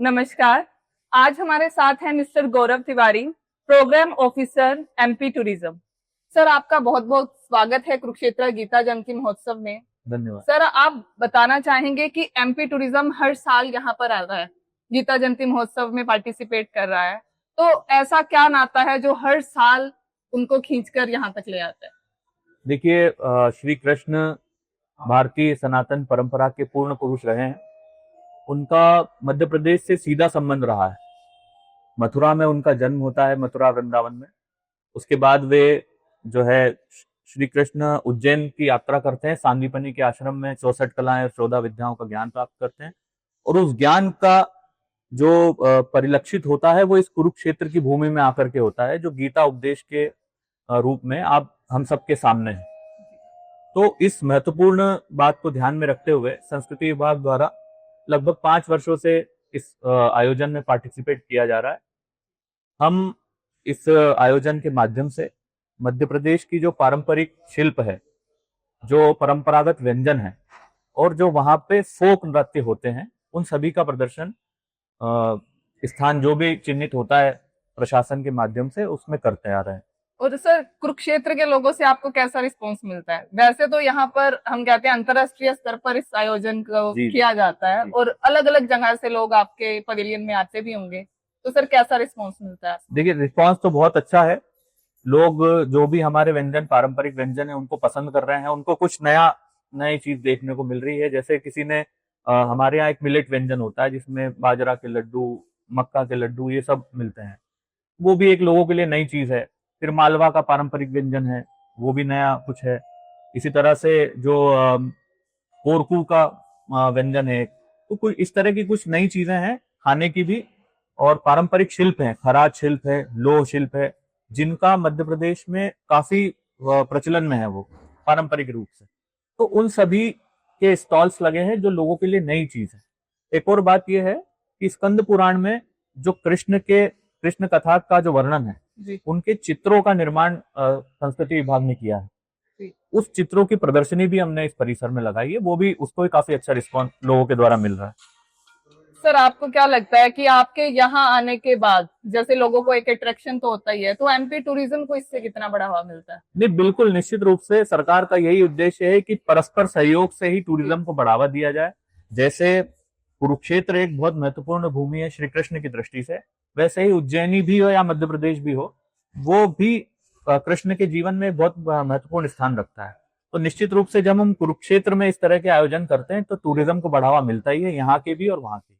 नमस्कार। आज हमारे साथ हैं mister Gaurav Tiwari, program officer MP tourism. Sir, आपका बहुत बहुत स्वागत है कुरुक्षेत्र गीता जयंती महोत्सव में। धन्यवाद। सर, आप बताना चाहेंगे कि एमपी टूरिज्म हर साल यहाँ पर आ रहा है, गीता जयंती महोत्सव में पार्टिसिपेट कर रहा है, तो ऐसा क्या नाता है जो हर साल उनको खींचकर यहाँ तक ले आता है? देखिए, श्री कृष्ण भारतीय सनातन परंपरा के पूर्ण पुरुष रहे हैं। उनका मध्य प्रदेश से सीधा संबंध रहा है। मथुरा में उनका जन्म होता है, मथुरा वृंदावन में। उसके बाद वे जो है श्री कृष्ण उज्जैन की यात्रा करते हैं, सांदीपनि के आश्रम में 64 कलाएं और 14 विद्याओं का ज्ञान प्राप्त करते हैं। और उस ज्ञान का जो परिलक्षित होता है वो इस कुरुक्षेत्र की भूमि में आकर के होता है, जो गीता उपदेश के रूप में आप हम सबके सामने है। तो इस महत्वपूर्ण बात को ध्यान में रखते हुए संस्कृति विभाग द्वारा लगभग 5 वर्षों से इस आयोजन में पार्टिसिपेट किया जा रहा है। हम इस आयोजन के माध्यम से मध्य प्रदेश की जो पारंपरिक शिल्प है, जो परंपरागत व्यंजन है और जो वहां पे फोक नृत्य होते हैं, उन सभी का प्रदर्शन स्थान जो भी चिन्हित होता है प्रशासन के माध्यम से उसमें करते आ रहे हैं। और सर, कुरुक्षेत्र के लोगों से आपको कैसा रिस्पांस मिलता है? वैसे तो यहाँ पर हम कहते हैं अंतर्राष्ट्रीय स्तर पर इस आयोजन को किया जाता है और अलग अलग जगह से लोग आपके पवेलियन में आते भी होंगे, तो सर कैसा रिस्पांस मिलता है? देखिए, रिस्पांस तो बहुत अच्छा है। लोग जो भी हमारे व्यंजन, पारंपरिक व्यंजन है, उनको पसंद कर रहे हैं। उनको कुछ नई चीज देखने को मिल रही है। जैसे किसी ने हमारे यहाँ एक मिलेट व्यंजन होता है जिसमें बाजरा के लड्डू, मक्का के लड्डू, ये सब मिलते हैं। वो भी एक लोगों के लिए नई चीज है। फिर मालवा का पारंपरिक व्यंजन है, वो भी नया कुछ है। इसी तरह से जो कोरकू का व्यंजन है, तो कुछ इस तरह की कुछ नई चीजें हैं खाने की भी। और पारंपरिक शिल्प है, खराज शिल्प है, लोह शिल्प है, जिनका मध्य प्रदेश में काफी प्रचलन में है वो पारंपरिक रूप से। तो उन सभी के स्टॉल्स लगे हैं जो लोगों के लिए नई चीज है। एक और बात यह है कि स्कंद पुराण में जो कृष्ण कथा का जो वर्णन है, उनके चित्रों का निर्माण संस्कृति विभाग ने किया है। उस चित्रों की प्रदर्शनी भी हमने इस परिसर में लगाई है। वो भी, उसको भी काफी अच्छा रिस्पॉन्स लोगों के द्वारा मिल रहा है। सर, आपको क्या लगता है कि आपके यहाँ आने के बाद जैसे लोगों को एक अट्रैक्शन तो होता ही है, तो एमपी टूरिज्म को इससे कितना बढ़ावा मिलता है? नहीं, बिल्कुल, निश्चित रूप से सरकार का यही उद्देश्य है कि परस्पर सहयोग से ही टूरिज्म को बढ़ावा दिया जाए। जैसे कुरुक्षेत्र एक बहुत महत्वपूर्ण भूमि है श्री कृष्ण की दृष्टि से, वैसे ही उज्जैनी भी हो या मध्य प्रदेश भी हो, वो भी कृष्ण के जीवन में बहुत महत्वपूर्ण स्थान रखता है। तो निश्चित रूप से जब हम कुरुक्षेत्र में इस तरह के आयोजन करते हैं तो टूरिज्म को बढ़ावा मिलता ही है, यहाँ के भी और वहां के।